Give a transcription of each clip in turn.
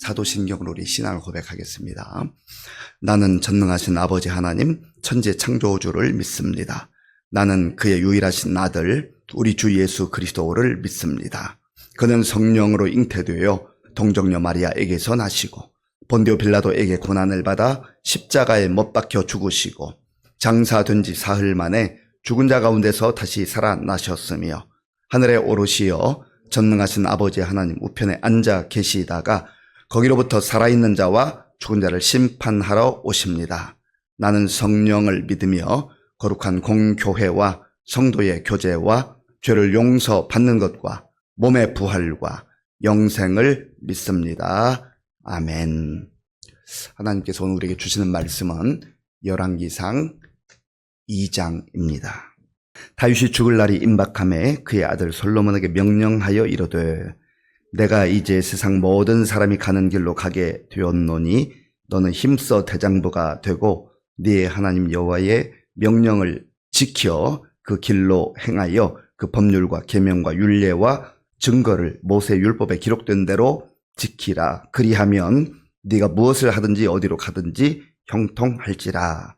사도신경으로 우리 신앙을 고백하겠습니다. 나는 전능하신 아버지 하나님 천지 창조주를 믿습니다. 나는 그의 유일하신 아들 우리 주 예수 그리스도를 믿습니다. 그는 성령으로 잉태되어 동정녀 마리아에게서 나시고 본디오 빌라도에게 고난을 받아 십자가에 못 박혀 죽으시고 장사된 지 사흘 만에 죽은 자 가운데서 다시 살아나셨으며 하늘에 오르시어 전능하신 아버지 하나님 우편에 앉아 계시다가 거기로부터 살아있는 자와 죽은 자를 심판하러 오십니다. 나는 성령을 믿으며 거룩한 공교회와 성도의 교제와 죄를 용서받는 것과 몸의 부활과 영생을 믿습니다. 아멘. 하나님께서 오늘 우리에게 주시는 말씀은 열왕기상 2장입니다. 다윗이 죽을 날이 임박함에 그의 아들 솔로몬에게 명령하여 이르되 내가 이제 세상 모든 사람이 가는 길로 가게 되었노니 너는 힘써 대장부가 되고 네 하나님 여호와의 명령을 지켜 그 길로 행하여 그 법률과 계명과 율례와 증거를 모세 율법에 기록된 대로 지키라. 그리하면 네가 무엇을 하든지 어디로 가든지 형통할지라.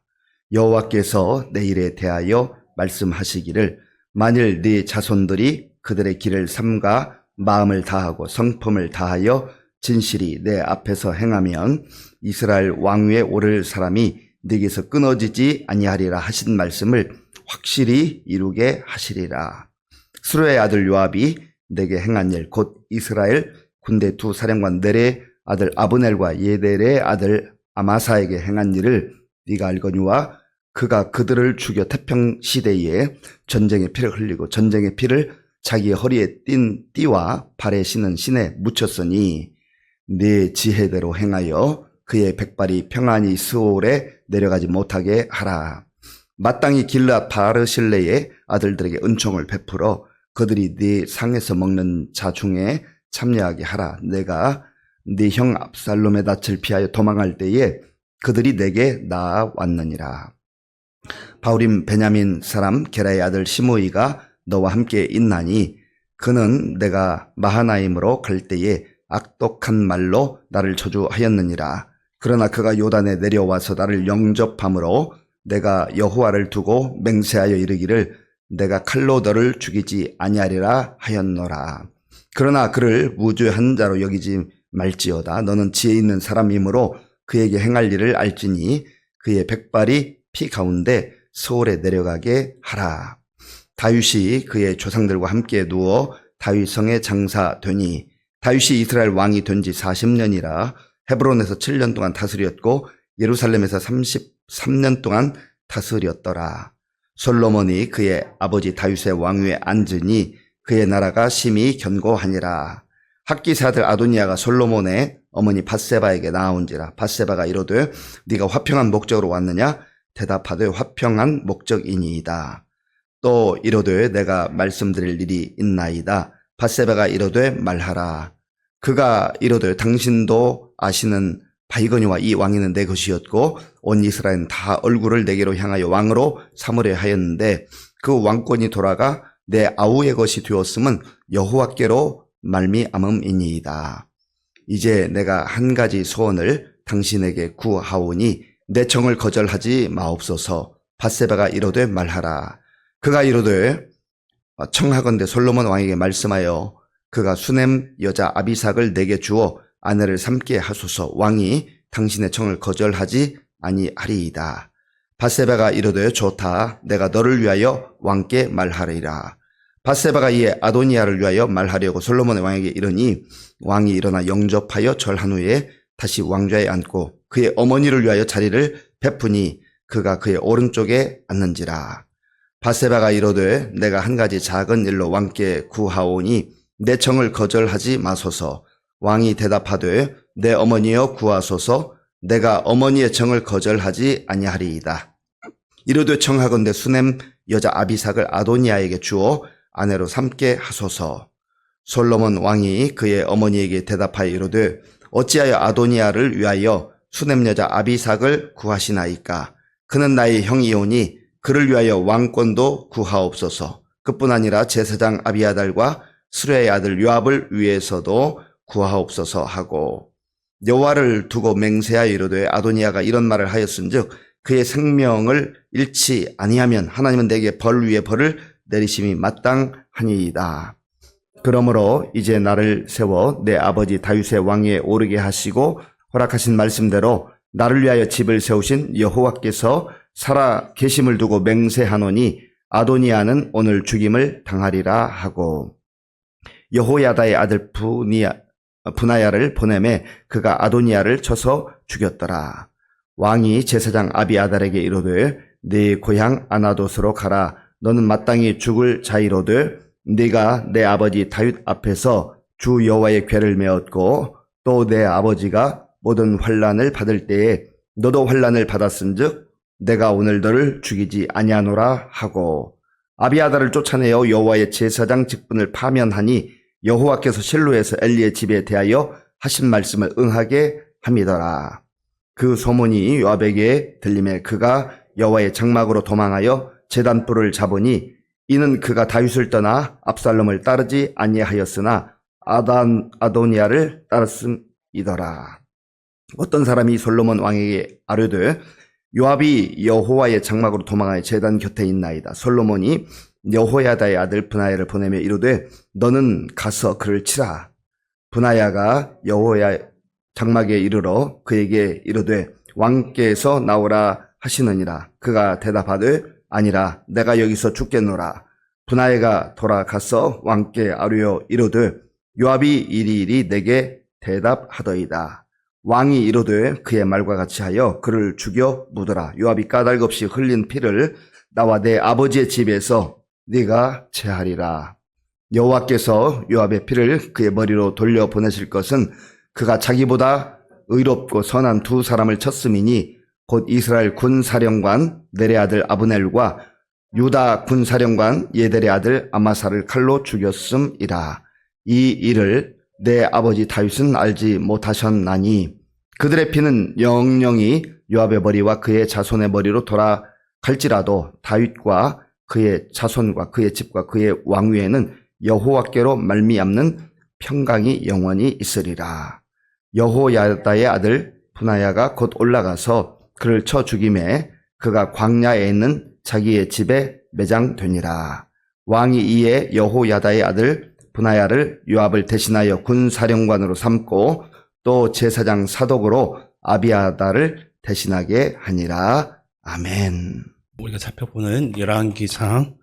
여호와께서 내 일에 대하여 말씀하시기를 만일 네 자손들이 그들의 길을 삼가 마음을 다하고 성품을 다하여 진실이 내 앞에서 행하면 이스라엘 왕위에 오를 사람이 네게서 끊어지지 아니하리라 하신 말씀을 확실히 이루게 하시리라. 스루의 아들 요압이 내게 행한 일 곧 이스라엘 군대 두 사령관 넬의 아들 아브넬과 예델의 아들 아마사에게 행한 일을 네가 알거니와 그가 그들을 죽여 태평시대에 전쟁의 피를 흘리고 전쟁의 피를 자기 허리에 띤 띠와 발에 신은 신에 묻혔으니 네 지혜대로 행하여 그의 백발이 평안히 스올에 내려가지 못하게 하라. 마땅히 길앗 바르실레의 아들들에게 은총을 베풀어 그들이 네 상에서 먹는 자 중에 참여하게 하라. 내가 네 형 압살롬의 낯을 피하여 도망할 때에 그들이 내게 나아왔느니라. 바울임 베냐민 사람 게라의 아들 시므이가 너와 함께 있나니 그는 내가 마하나임으로 갈 때에 악독한 말로 나를 저주하였느니라. 그러나 그가 요단에 내려와서 나를 영접함으로 내가 여호와를 두고 맹세하여 이르기를 내가 칼로 너를 죽이지 아니하리라 하였노라. 그러나 그를 무죄한 자로 여기지 말지어다. 너는 지혜 있는 사람이므로 그에게 행할 일을 알지니 그의 백발이 피 가운데 스올에 내려가게 하라. 다윗이 그의 조상들과 함께 누워 다윗성에 장사되니 다윗이 이스라엘 왕이 된 지 40년이라 헤브론에서 7년 동안 다스렸고 예루살렘에서 33년 동안 다스렸더라. 솔로몬이 그의 아버지 다윗의 왕위에 앉으니 그의 나라가 심히 견고하니라. 학기스 아들 아도니아가 솔로몬의 어머니 밧세바에게 나아온지라. 밧세바가 이르되 네가 화평한 목적으로 왔느냐? 대답하되 화평한 목적이니이다. 또 이르되 내가 말씀드릴 일이 있나이다. 밧세바가 이르되 말하라. 그가 이르되 당신도 아시는 바이거니와 이 왕위는 내 것이었고 온 이스라엘은 다 얼굴을 내게로 향하여 왕으로 삼으려 하였는데 그 왕권이 돌아가 내 아우의 것이 되었음은 여호와께로 말미암음이니이다. 이제 내가 한 가지 소원을 당신에게 구하오니 내 청을 거절하지 마옵소서. 밧세바가 이르되 말하라. 그가 이르되 청하건대 솔로몬 왕에게 말씀하여 그가 수넴 여자 아비삭을 내게 주어 아내를 삼게 하소서. 왕이 당신의 청을 거절하지 아니하리이다. 밧세바가 이르되 좋다. 내가 너를 위하여 왕께 말하리라. 밧세바가 이에 아도니아를 위하여 말하려고 솔로몬의 왕에게 이르니 왕이 일어나 영접하여 절한 후에 다시 왕좌에 앉고 그의 어머니를 위하여 자리를 베푸니 그가 그의 오른쪽에 앉는지라. 밧세바가 이르되 내가 한 가지 작은 일로 왕께 구하오니 내 청을 거절하지 마소서. 왕이 대답하되 내 어머니여 구하소서. 내가 어머니의 청을 거절하지 아니하리이다. 이르되 청하건대 수넴 여자 아비삭을 아도니아에게 주어 아내로 삼게 하소서. 솔로몬 왕이 그의 어머니에게 대답하여 이르되 어찌하여 아도니아를 위하여 수넴 여자 아비삭을 구하시나이까? 그는 나의 형이오니 그를 위하여 왕권도 구하옵소서. 그뿐 아니라 제사장 아비아달과 스루의 아들 요압을 위해서도 구하옵소서 하고 여호와를 두고 맹세하여 이르되 아도니아가 이런 말을 하였은즉 그의 생명을 잃지 아니하면 하나님은 내게 벌 위에 벌을 내리심이 마땅하니이다. 그러므로 이제 나를 세워 내 아버지 다윗의 왕위에 오르게 하시고 허락하신 말씀대로 나를 위하여 집을 세우신 여호와께서 살아 계심을 두고 맹세하노니 아도니아는 오늘 죽임을 당하리라 하고 여호야다의 아들 분하야를 보내매 그가 아도니아를 쳐서 죽였더라. 왕이 제사장 아비아달에게 이르되 네 고향 아나돗으로 가라. 너는 마땅히 죽을 자이로되 네가 내 아버지 다윗 앞에서 주 여호와의 궤를 메었고 또 내 아버지가 모든 환난을 받을 때에 너도 환난을 받았은즉 내가 오늘 너를 죽이지 아니하노라 하고 아비아달을 쫓아내어 여호와의 제사장 직분을 파면하니 여호와께서 실로에서 엘리의 집에 대하여 하신 말씀을 응하게 함이더라. 그 소문이 요압에게 들림에 그가 여호와의 장막으로 도망하여 제단불을 잡으니 이는 그가 다윗을 떠나 압살롬을 따르지 아니하였으나 아도니아를 따랐음이더라. 어떤 사람이 솔로몬 왕에게 아뢰되 요압이 여호와의 장막으로 도망하여 제단 곁에 있나이다. 솔로몬이 여호야다의 아들 분하야를 보내며 이르되 너는 가서 그를 치라. 분하야가 여호야 장막에 이르러 그에게 이르되 왕께서 나오라 하시느니라. 그가 대답하되 아니라 내가 여기서 죽겠노라. 분하야가 돌아가서 왕께 아뢰어 이르되 요압이 이리이리 내게 대답하더이다. 왕이 이르되 그의 말과 같이 하여 그를 죽여 묻어라. 요압이 까닭없이 흘린 피를 나와 내 아버지의 집에서 네가 제하리라. 여호와께서 요압의 피를 그의 머리로 돌려 보내실 것은 그가 자기보다 의롭고 선한 두 사람을 쳤음이니 곧 이스라엘 군사령관 넬의 아들 아브넬과 유다 군사령관 예델의 아들 아마사를 칼로 죽였음이라. 이 일을 내 아버지 다윗은 알지 못하셨나니 그들의 피는 영영이 요압의 머리와 그의 자손의 머리로 돌아갈지라도 다윗과 그의 자손과 그의 집과 그의 왕위에는 여호와께로 말미암는 평강이 영원히 있으리라. 여호야다의 아들 분하야가 곧 올라가서 그를 쳐 죽임에 그가 광야에 있는 자기의 집에 매장되니라. 왕이 이에 여호야다의 아들 분하야를 요압을 대신하여 군사령관으로 삼고 또 제사장 사독으로 아비아달을 대신하게 하니라. 아멘. 우리가 살펴보는 열왕기상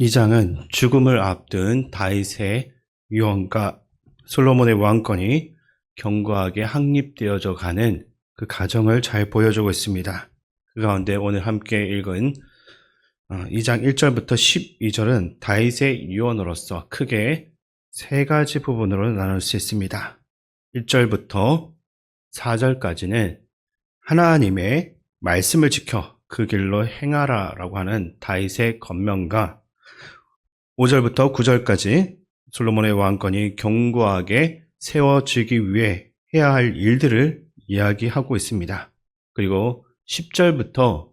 2장은 죽음을 앞둔 다윗의 유언과 솔로몬의 왕권이 견고하게 확립되어져 가는 그 과정을 잘 보여주고 있습니다. 그 가운데 오늘 함께 읽은 2장 1절부터 12절은 다윗의 유언으로서 크게 세 가지 부분으로 나눌 수 있습니다. 1절부터 4절까지는 하나님의 말씀을 지켜 그 길로 행하라 라고 하는 다윗의 권면과 5절부터 9절까지 솔로몬의 왕권이 견고하게 세워지기 위해 해야 할 일들을 이야기하고 있습니다. 그리고 10절부터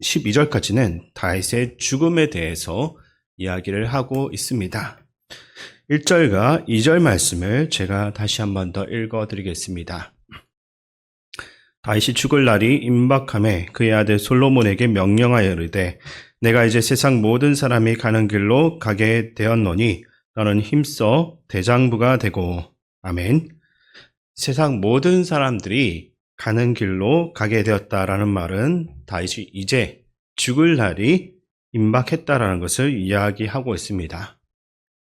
12절까지는 다윗의 죽음에 대해서 이야기를 하고 있습니다. 1절과 2절 말씀을 제가 다시 한 번 더 읽어드리겠습니다. 다윗이 죽을 날이 임박함에 그의 아들 솔로몬에게 명령하여 이르되 내가 이제 세상 모든 사람이 가는 길로 가게 되었노니 너는 힘써 대장부가 되고. 아멘. 세상 모든 사람들이 가는 길로 가게 되었다라는 말은 다윗이 이제 죽을 날이 임박했다라는 것을 이야기하고 있습니다.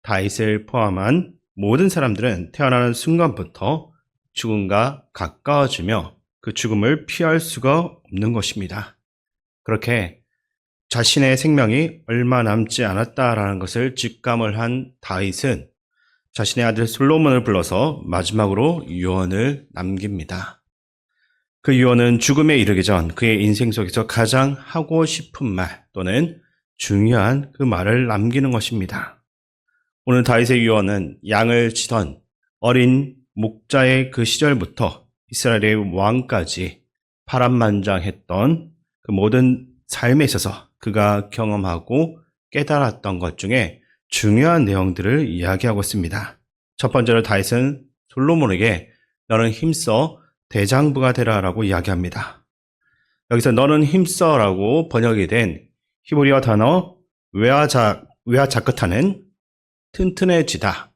다윗을 포함한 모든 사람들은 태어나는 순간부터 죽음과 가까워지며 그 죽음을 피할 수가 없는 것입니다. 그렇게 자신의 생명이 얼마 남지 않았다라는 것을 직감을 한 다윗은 자신의 아들 솔로몬을 불러서 마지막으로 유언을 남깁니다. 그 유언은 죽음에 이르기 전 그의 인생 속에서 가장 하고 싶은 말 또는 중요한 그 말을 남기는 것입니다. 오늘 다윗의 유언은 양을 치던 어린 목자의 그 시절부터 이스라엘의 왕까지 파란만장했던 그 모든 삶에 있어서 그가 경험하고 깨달았던 것 중에 중요한 내용들을 이야기하고 있습니다. 첫 번째로 다윗은 솔로몬에게 너는 힘써 대장부가 되라라고 이야기합니다. 여기서 너는 힘써라고 번역이 된 히브리어 단어 웨아자크타는 튼튼해지다,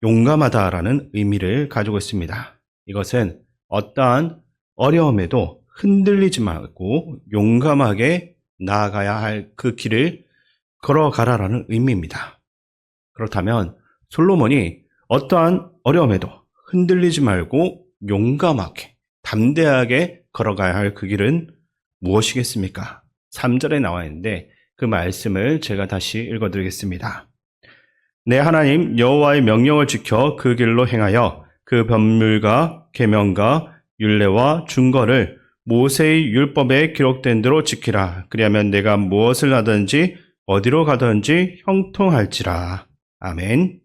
용감하다라는 의미를 가지고 있습니다. 이것은 어떠한 어려움에도 흔들리지 말고 용감하게 나아가야 할 그 길을 걸어가라라는 의미입니다. 그렇다면 솔로몬이 어떠한 어려움에도 흔들리지 말고 용감하게, 담대하게 걸어가야 할 그 길은 무엇이겠습니까? 3절에 나와 있는데 그 말씀을 제가 다시 읽어드리겠습니다. 내 하나님 여호와의 명령을 지켜 그 길로 행하여 그 법률과 계명과 율례와 준거를 모세의 율법에 기록된 대로 지키라. 그리하면 내가 무엇을 하든지 어디로 가든지 형통할지라. 아멘.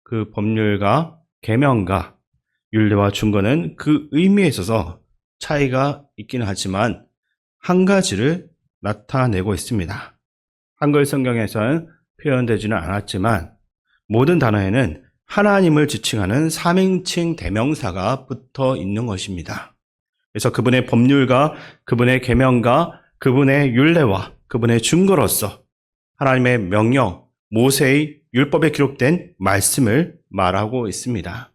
그 법률과 계명과 율례와 준거는 그 의미에 있어서 차이가 있긴 하지만 한 가지를 나타내고 있습니다. 한글 성경에서는 표현되지는 않았지만 모든 단어에는 하나님을 지칭하는 3인칭 대명사가 붙어 있는 것입니다. 그래서 그분의 법률과 그분의 계명과 그분의 율례와 그분의 준거로서 하나님의 명령, 모세의 율법에 기록된 말씀을 말하고 있습니다.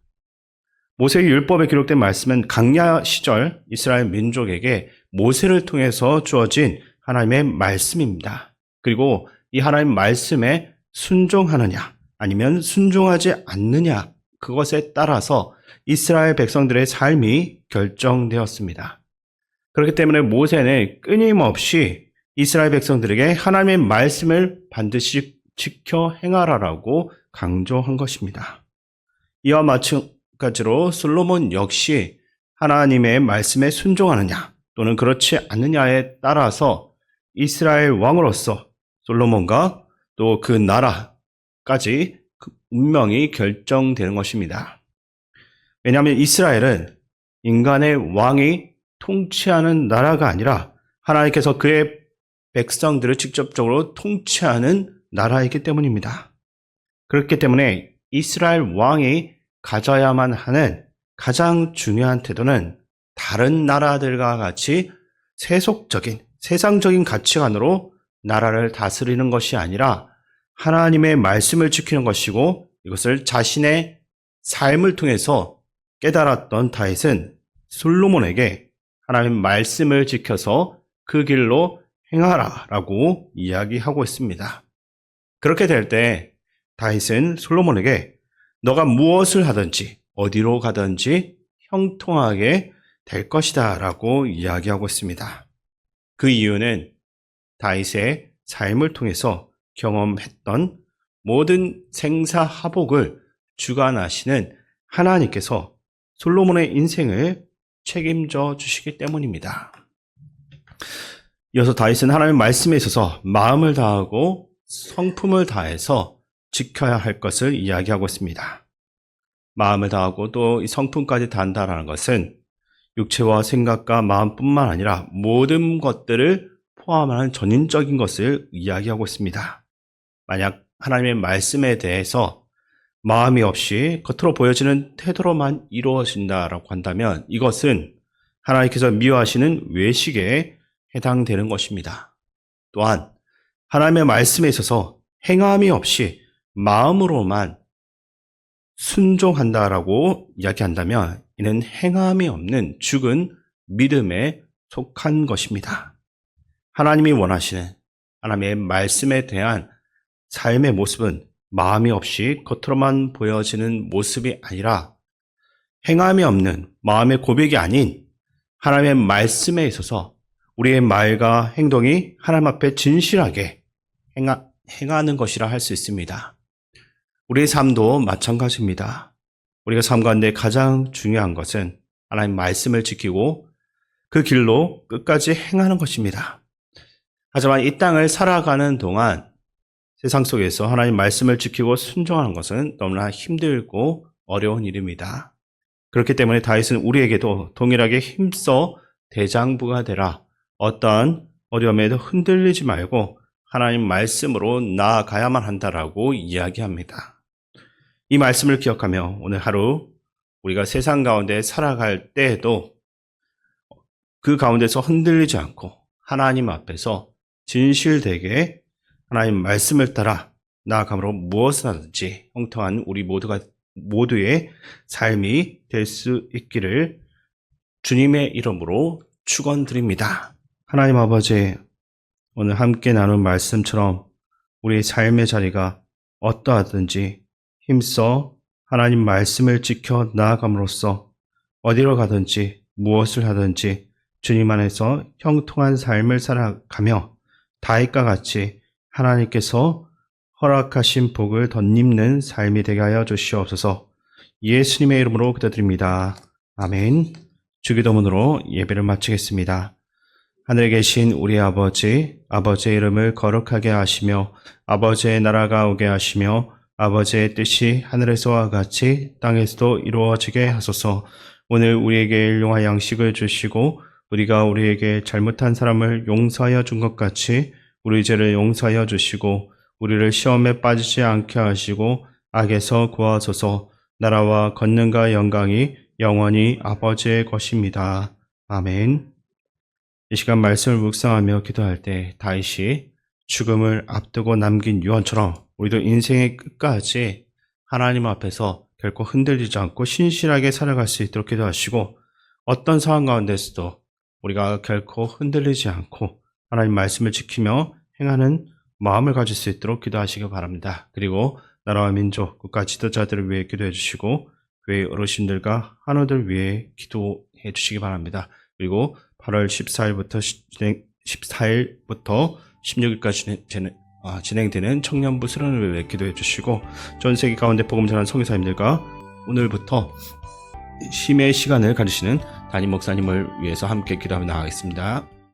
모세의 율법에 기록된 말씀은 광야 시절 이스라엘 민족에게 모세를 통해서 주어진 하나님의 말씀입니다. 그리고 이 하나님 말씀에 순종하느냐 아니면 순종하지 않느냐, 그것에 따라서 이스라엘 백성들의 삶이 결정되었습니다. 그렇기 때문에 모세는 끊임없이 이스라엘 백성들에게 하나님의 말씀을 반드시 지켜 행하라라고 강조한 것입니다. 이와 마찬가지로 솔로몬 역시 하나님의 말씀에 순종하느냐 또는 그렇지 않느냐에 따라서 이스라엘 왕으로서 솔로몬과 또 그 나라까지 운명이 결정되는 것입니다. 왜냐하면 이스라엘은 인간의 왕이 통치하는 나라가 아니라 하나님께서 그의 백성들을 직접적으로 통치하는 나라이기 때문입니다. 그렇기 때문에 이스라엘 왕이 가져야만 하는 가장 중요한 태도는 다른 나라들과 같이 세속적인, 세상적인 가치관으로 나라를 다스리는 것이 아니라 하나님의 말씀을 지키는 것이고, 이것을 자신의 삶을 통해서 깨달았던 다윗은 솔로몬에게 하나님의 말씀을 지켜서 그 길로 행하라라고 이야기하고 있습니다. 그렇게 될 때 다윗은 솔로몬에게 너가 무엇을 하든지 어디로 가든지 형통하게 될 것이다 라고 이야기하고 있습니다. 그 이유는 다윗의 삶을 통해서 경험했던 모든 생사하복을 주관하시는 하나님께서 솔로몬의 인생을 책임져 주시기 때문입니다. 이어서 다윗은 하나님의 말씀에 있어서 마음을 다하고 성품을 다해서 지켜야 할 것을 이야기하고 있습니다. 마음을 다하고 또 이 성품까지 다한다는 것은 육체와 생각과 마음뿐만 아니라 모든 것들을 포함하는 전인적인 것을 이야기하고 있습니다. 만약 하나님의 말씀에 대해서 마음이 없이 겉으로 보여지는 태도로만 이루어진다라고 한다면 이것은 하나님께서 미워하시는 외식에 해당되는 것입니다. 또한 하나님의 말씀에 있어서 행함이 없이 마음으로만 순종한다라고 이야기한다면 이는 행함이 없는 죽은 믿음에 속한 것입니다. 하나님이 원하시는 하나님의 말씀에 대한 삶의 모습은 마음이 없이 겉으로만 보여지는 모습이 아니라 행함이 없는 마음의 고백이 아닌 하나님의 말씀에 있어서 우리의 말과 행동이 하나님 앞에 진실하게 행하는 것이라 할 수 있습니다. 우리의 삶도 마찬가지입니다. 우리가 삶 가운데 가장 중요한 것은 하나님 말씀을 지키고 그 길로 끝까지 행하는 것입니다. 하지만 이 땅을 살아가는 동안 세상 속에서 하나님 말씀을 지키고 순종하는 것은 너무나 힘들고 어려운 일입니다. 그렇기 때문에 다윗은 우리에게도 동일하게 힘써 대장부가 되라, 어떠한 어려움에도 흔들리지 말고 하나님 말씀으로 나아가야만 한다라고 이야기합니다. 이 말씀을 기억하며 오늘 하루 우리가 세상 가운데 살아갈 때에도 그 가운데서 흔들리지 않고 하나님 앞에서 진실되게 하나님 말씀을 따라 나아감으로 무엇을 하든지 형통한 우리 모두의 삶이 될 수 있기를 주님의 이름으로 축원드립니다. 하나님 아버지, 오늘 함께 나눈 말씀처럼 우리의 삶의 자리가 어떠하든지 힘써 하나님 말씀을 지켜 나아감으로써 어디로 가든지 무엇을 하든지 주님 안에서 형통한 삶을 살아가며 다윗과 같이 하나님께서 허락하신 복을 덧입는 삶이 되게 하여 주시옵소서. 예수님의 이름으로 기도드립니다. 아멘. 주기도문으로 예배를 마치겠습니다. 하늘에 계신 우리 아버지, 아버지의 이름을 거룩하게 하시며 아버지의 나라가 오게 하시며 아버지의 뜻이 하늘에서와 같이 땅에서도 이루어지게 하소서. 오늘 우리에게 일용할 양식을 주시고 우리가 우리에게 잘못한 사람을 용서하여 준 것 같이 우리 죄를 용서하여 주시고 우리를 시험에 빠지지 않게 하시고 악에서 구하소서. 나라와 권능과 영광이 영원히 아버지의 것입니다. 아멘. 이 시간 말씀을 묵상하며 기도할 때 다윗이 죽음을 앞두고 남긴 유언처럼 우리도 인생의 끝까지 하나님 앞에서 결코 흔들리지 않고 신실하게 살아갈 수 있도록 기도하시고 어떤 상황 가운데서도 우리가 결코 흔들리지 않고 하나님 말씀을 지키며 행하는 마음을 가질 수 있도록 기도하시기 바랍니다. 그리고 나라와 민족, 국가 지도자들을 위해 기도해 주시고 교회 어르신들과 한우들 위해 기도해 주시기 바랍니다. 그리고 8월 14일부터 16일까지 진행되는 청년부 수련을 위해 기도해 주시고 전 세계 가운데 복음 전하는 선교사님들과 오늘부터 심의 시간을 가지시는 담임 목사님을 위해서 함께 기도하며 나가겠습니다.